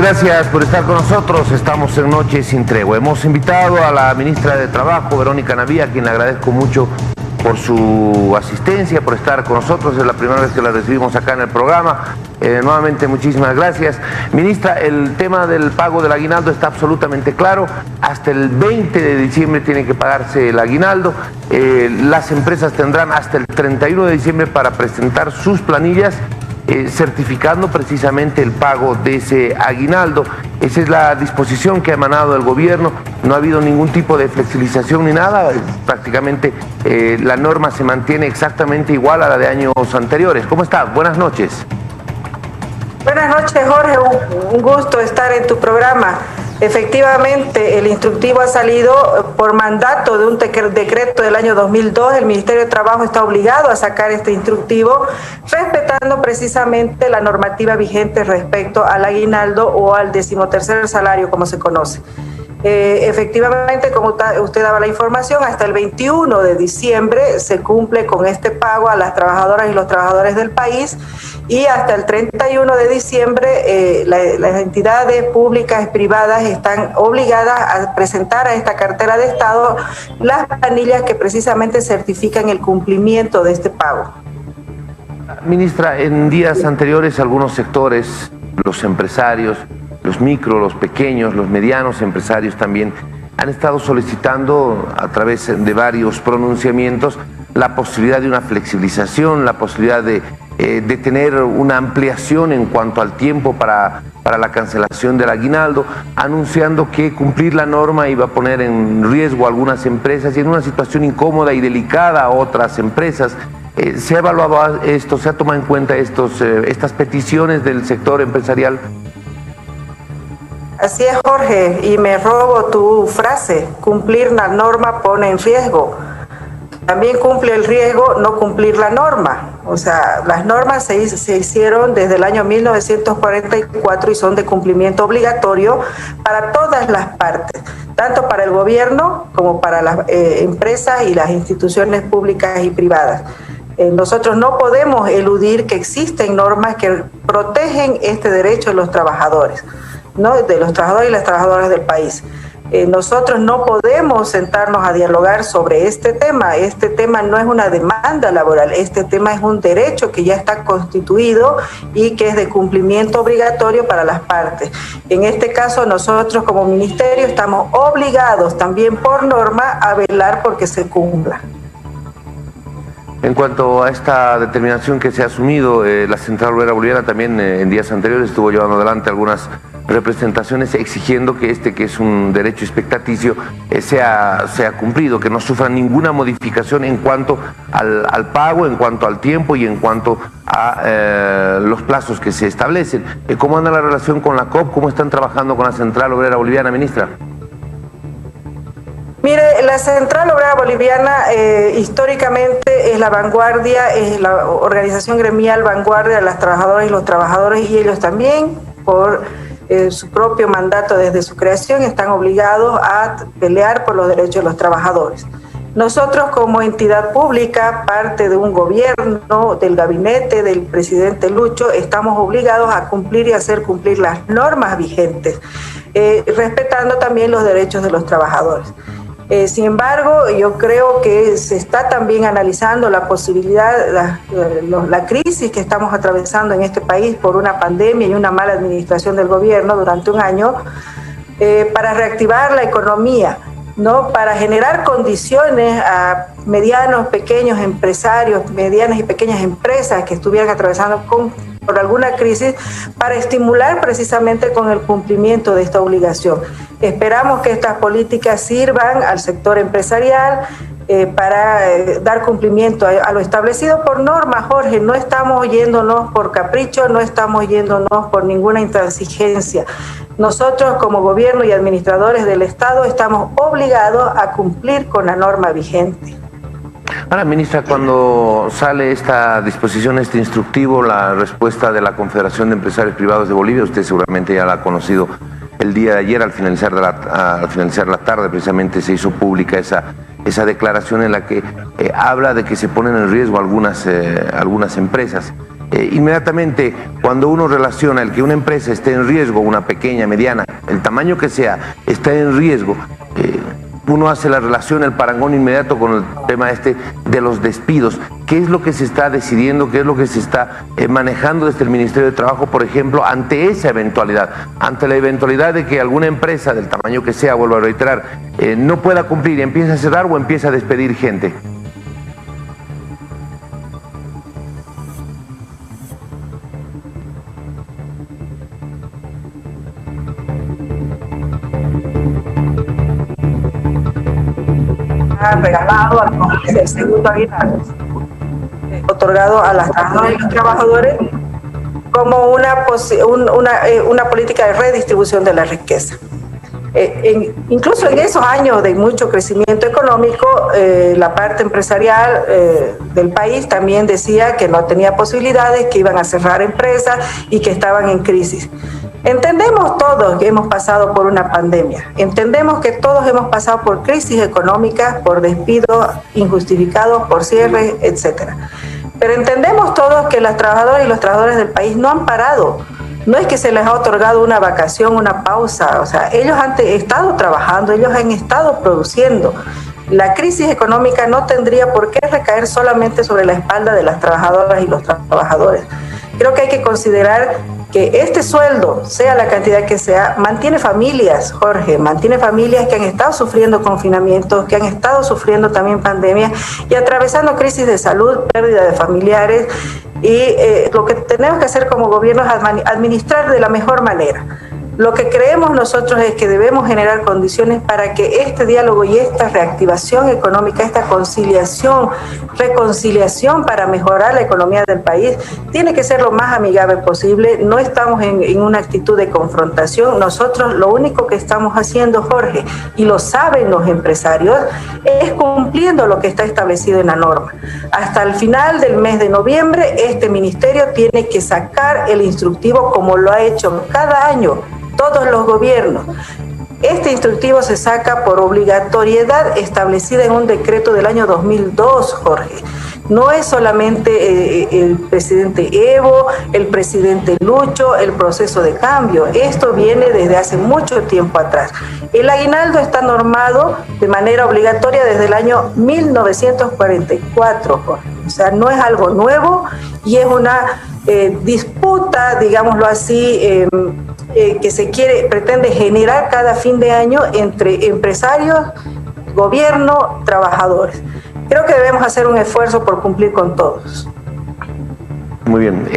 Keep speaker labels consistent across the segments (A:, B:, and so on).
A: Gracias por estar con nosotros. Estamos en Noche sin Tregua. Hemos invitado a la ministra de Trabajo, Verónica Navia, a quien le agradezco mucho por su asistencia, por estar con nosotros. Es la primera vez que la recibimos acá en el programa. Nuevamente, muchísimas gracias. Ministra, el tema del pago del aguinaldo está absolutamente claro. Hasta el 20 de diciembre tiene que pagarse el aguinaldo. Las empresas tendrán hasta el 31 de diciembre para presentar sus planillas, certificando precisamente el pago de ese aguinaldo. Esa es la disposición que ha emanado el gobierno. No ha habido ningún tipo de flexibilización ni nada. Prácticamente la norma se mantiene exactamente igual a la de años anteriores. ¿Cómo está? Buenas noches.
B: Buenas noches, Jorge. Un gusto estar en tu programa. Efectivamente, el instructivo ha salido por mandato de un decreto del año 2002. El Ministerio de Trabajo está obligado a sacar este instructivo, respetando precisamente la normativa vigente respecto al aguinaldo o al 13º salario, como se conoce. Efectivamente, como usted daba la información, hasta el 21 de diciembre se cumple con este pago a las trabajadoras y los trabajadores del país, y hasta el 31 de diciembre las entidades públicas y privadas están obligadas a presentar a esta cartera de Estado las planillas que precisamente certifican el cumplimiento de este pago.
A: Ministra, en días anteriores algunos sectores, los empresarios, los micro, los pequeños, los medianos empresarios también han estado solicitando a través de varios pronunciamientos la posibilidad de una flexibilización, la posibilidad de tener una ampliación en cuanto al tiempo para la cancelación del aguinaldo, anunciando que cumplir la norma iba a poner en riesgo a algunas empresas y en una situación incómoda y delicada a otras empresas. ¿Se ha evaluado esto? ¿Se ha tomado en cuenta estas peticiones del sector empresarial?
B: Así es, Jorge, y me robo tu frase: cumplir la norma pone en riesgo. También cumple el riesgo no cumplir la norma. O sea, las normas se hicieron desde el año 1944 y son de cumplimiento obligatorio para todas las partes, tanto para el gobierno como para las empresas y las instituciones públicas y privadas. Nosotros no podemos eludir que existen normas que protegen este derecho de los trabajadores, ¿no? De los trabajadores y las trabajadoras del país. Nosotros no podemos sentarnos a dialogar sobre este tema. Este tema no es una demanda laboral, este tema es un derecho que ya está constituido y que es de cumplimiento obligatorio para las partes. En este caso, nosotros como ministerio estamos obligados también por norma a velar porque se cumpla.
A: En cuanto a esta determinación que se ha asumido, la Central Obrera Boliviana también en días anteriores estuvo llevando adelante algunas representaciones exigiendo que que es un derecho expectaticio, sea cumplido, que no sufra ninguna modificación en cuanto al pago, en cuanto al tiempo y en cuanto a los plazos que se establecen. ¿Cómo anda la relación con la COP? ¿Cómo están trabajando con la Central Obrera Boliviana, ministra?
B: Mire, la Central Obrera Boliviana históricamente es la vanguardia, es la organización gremial vanguardia de las trabajadoras y los trabajadores, y ellos también, por su propio mandato desde su creación, están obligados a pelear por los derechos de los trabajadores. Nosotros como entidad pública, parte de un gobierno, del gabinete del presidente Lucho, estamos obligados a cumplir y hacer cumplir las normas vigentes, respetando también los derechos de los trabajadores. Sin embargo, yo creo que se está también analizando la posibilidad, la crisis que estamos atravesando en este país por una pandemia y una mala administración del gobierno durante un año, para reactivar la economía, ¿no? Para generar condiciones a medianos, pequeños empresarios, medianas y pequeñas empresas que estuvieran atravesando por alguna crisis, para estimular precisamente con el cumplimiento de esta obligación. Esperamos que estas políticas sirvan al sector empresarial para dar cumplimiento a lo establecido por norma, Jorge. No estamos yéndonos por capricho, no estamos yéndonos por ninguna intransigencia. Nosotros como gobierno y administradores del Estado estamos obligados a cumplir con la norma vigente.
A: Ahora, ministra, cuando sale esta disposición, este instructivo, la respuesta de la Confederación de Empresarios Privados de Bolivia, usted seguramente ya la ha conocido el día de ayer, al finalizar la tarde, precisamente se hizo pública esa declaración en la que habla de que se ponen en riesgo algunas empresas. Inmediatamente, cuando uno relaciona el que una empresa esté en riesgo, una pequeña, mediana, el tamaño que sea, está en riesgo, uno hace la relación, el parangón inmediato con el tema de los despidos. ¿Qué es lo que se está decidiendo? ¿Qué es lo que se está manejando desde el Ministerio de Trabajo, por ejemplo, ante esa eventualidad? Ante la eventualidad de que alguna empresa, del tamaño que sea, vuelvo a reiterar, no pueda cumplir y empieza a cerrar o empieza a despedir gente.
B: Regalado el segundo aguinaldo, otorgado a las trabajadoras y los trabajadores como una política de redistribución de la riqueza. Incluso en esos años de mucho crecimiento económico, la parte empresarial del país también decía que no tenía posibilidades, que iban a cerrar empresas y que estaban en crisis. Entendemos todos que hemos pasado por una pandemia, entendemos que todos hemos pasado por crisis económicas, por despidos injustificados, por cierres, etcétera. Pero entendemos todos que las trabajadoras y los trabajadores del país no han parado. No es que se les ha otorgado una vacación, una pausa, o sea, ellos han estado trabajando, ellos han estado produciendo. La crisis económica no tendría por qué recaer solamente sobre la espalda de las trabajadoras y los trabajadores. Creo que hay que considerar que este sueldo, sea la cantidad que sea, mantiene familias, Jorge, mantiene familias que han estado sufriendo confinamientos, que han estado sufriendo también pandemia y atravesando crisis de salud, pérdida de familiares, y lo que tenemos que hacer como gobierno es administrar de la mejor manera. Lo que creemos nosotros es que debemos generar condiciones para que este diálogo y esta reactivación económica, esta reconciliación para mejorar la economía del país, tiene que ser lo más amigable posible. No estamos en una actitud de confrontación. Nosotros lo único que estamos haciendo, Jorge, y lo saben los empresarios, es cumpliendo lo que está establecido en la norma. Hasta el final del mes de noviembre, este ministerio tiene que sacar el instructivo como lo ha hecho cada año todos los gobiernos. Este instructivo se saca por obligatoriedad establecida en un decreto del año 2002, Jorge. No es solamente el presidente Evo, el presidente Lucho, el proceso de cambio. Esto viene desde hace mucho tiempo atrás. El aguinaldo está normado de manera obligatoria desde el año 1944, Jorge. O sea, no es algo nuevo y es una disputa, digámoslo así, que se pretende generar cada fin de año entre empresarios, gobierno, trabajadores. Creo que debemos hacer un esfuerzo por cumplir con todos.
A: Muy bien.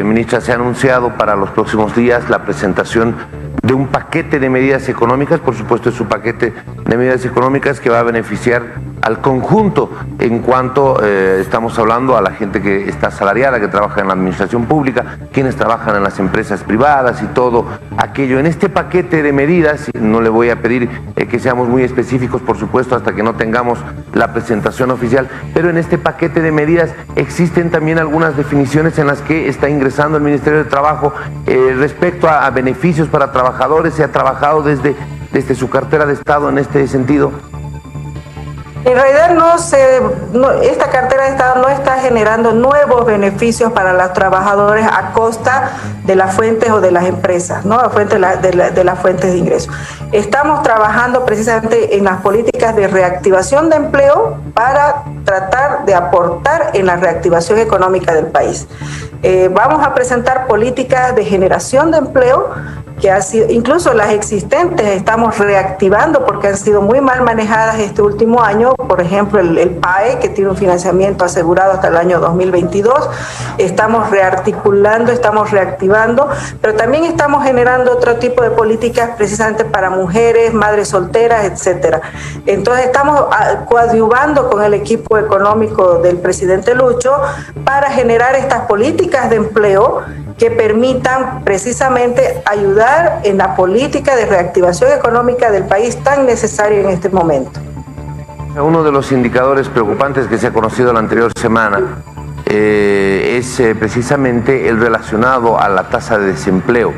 A: Ministra, se ha anunciado para los próximos días la presentación de un paquete de medidas económicas. Por supuesto, es un paquete de medidas económicas que va a beneficiar al conjunto en cuanto estamos hablando a la gente que está asalariada, que trabaja en la administración pública, quienes trabajan en las empresas privadas y todo aquello. En este paquete de medidas, no le voy a pedir que seamos muy específicos, por supuesto, hasta que no tengamos la presentación oficial, pero en este paquete de medidas existen también algunas definiciones en las que está ingresando el Ministerio de Trabajo respecto a beneficios para trabajadores. ¿Se ha trabajado desde su cartera de Estado en este sentido?
B: En realidad esta cartera de Estado no está generando nuevos beneficios para los trabajadores a costa de las fuentes o de las empresas, ¿no? A fuente de las fuentes de ingresos. Estamos trabajando precisamente en las políticas de reactivación de empleo para tratar de aportar en la reactivación económica del país. Vamos a presentar políticas de generación de empleo que ha sido, incluso las existentes estamos reactivando porque han sido muy mal manejadas este último año. Por ejemplo, el PAE, que tiene un financiamiento asegurado hasta el año 2022. Estamos rearticulando, estamos reactivando, pero también estamos generando otro tipo de políticas precisamente para mujeres, madres solteras, etcétera. Entonces estamos coadyuvando con el equipo económico del presidente Lucho para generar estas políticas de empleo que permitan precisamente ayudar en la política de reactivación económica del país tan necesario en este momento.
A: Uno de los indicadores preocupantes que se ha conocido la anterior semana es precisamente el relacionado a la tasa de desempleo.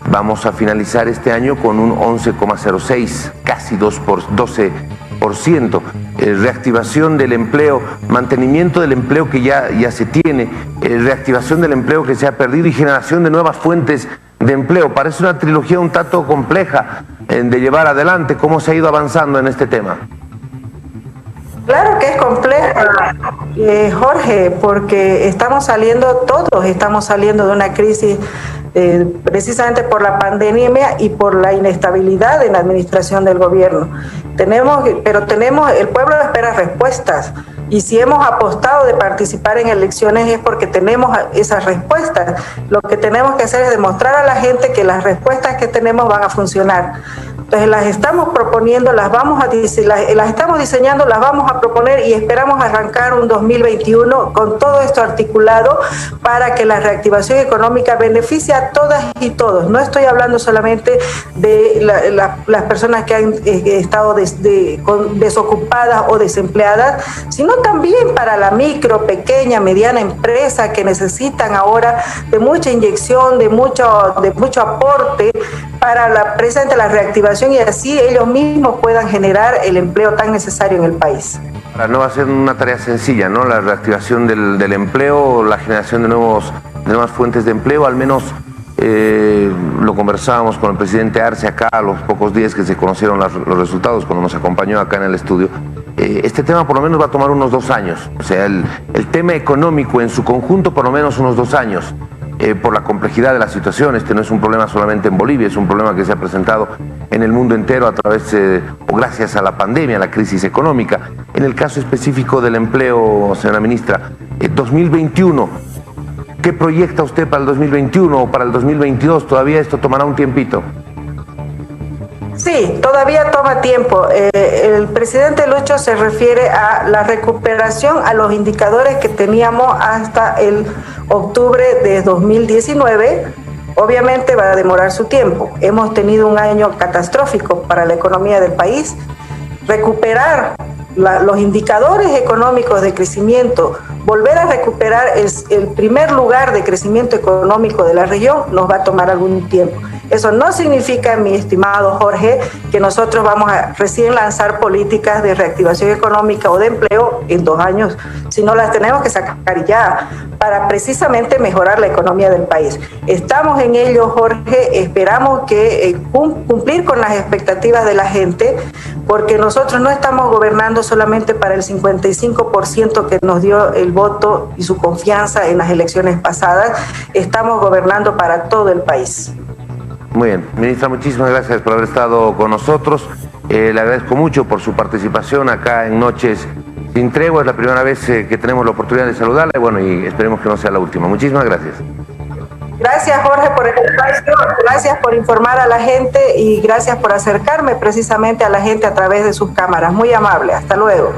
A: Vamos a finalizar este año con un 11,06, casi 12%. reactivación del empleo, mantenimiento del empleo que ya se tiene, reactivación del empleo que se ha perdido y generación de nuevas fuentes de empleo. Parece una trilogía un tanto compleja de llevar adelante. ¿Cómo se ha ido avanzando en este tema?
B: Claro que es compleja, Jorge, porque todos estamos saliendo de una crisis precisamente por la pandemia y por la inestabilidad en la administración del gobierno. El pueblo espera respuestas, y si hemos apostado de participar en elecciones es porque tenemos esas respuestas. Lo que tenemos que hacer es demostrar a la gente que las respuestas que tenemos van a funcionar. Entonces las estamos proponiendo, las estamos diseñando, las vamos a proponer y esperamos arrancar un 2021 con todo esto articulado para que la reactivación económica beneficie a todas y todos. No estoy hablando solamente de las personas que han estado desocupadas o desempleadas, sino también para la micro, pequeña, mediana empresa que necesitan ahora de mucha inyección, de mucho aporte para presente la reactivación, y así ellos mismos puedan generar el empleo tan necesario en el país.
A: No va a ser una tarea sencilla, ¿no? La reactivación del empleo, la generación de nuevas fuentes de empleo, al menos lo conversábamos con el presidente Arce acá a los pocos días que se conocieron los resultados, cuando nos acompañó acá en el estudio. Este tema por lo menos va a tomar unos 2 años, o sea, el tema económico en su conjunto por lo menos unos 2 años. Por la complejidad de la situación. Este no es un problema solamente en Bolivia, es un problema que se ha presentado en el mundo entero a través o gracias a la pandemia, a la crisis económica. En el caso específico del empleo, señora ministra, 2021, ¿qué proyecta usted para el 2021 o para el 2022? ¿Todavía esto tomará un tiempito?
B: Sí, todavía toma tiempo. El presidente Lucho se refiere a la recuperación a los indicadores que teníamos hasta el octubre de 2019. Obviamente va a demorar su tiempo. Hemos tenido un año catastrófico para la economía del país. Recuperar los indicadores económicos de crecimiento, volver a recuperar el primer lugar de crecimiento económico de la región nos va a tomar algún tiempo. Eso no significa, mi estimado Jorge, que nosotros vamos a recién lanzar políticas de reactivación económica o de empleo en 2 años, sino las tenemos que sacar ya para precisamente mejorar la economía del país. Estamos en ello, Jorge, esperamos que cumplir con las expectativas de la gente, porque nosotros no estamos gobernando solamente para el 55% que nos dio el voto y su confianza en las elecciones pasadas, estamos gobernando para todo el país.
A: Muy bien, ministra, muchísimas gracias por haber estado con nosotros. Le agradezco mucho por su participación acá en Noches Sin Tregua. Es la primera vez que tenemos la oportunidad de saludarla y esperemos que no sea la última. Muchísimas gracias.
B: Gracias, Jorge, por el espacio, gracias por informar a la gente y gracias por acercarme precisamente a la gente a través de sus cámaras. Muy amable, hasta luego.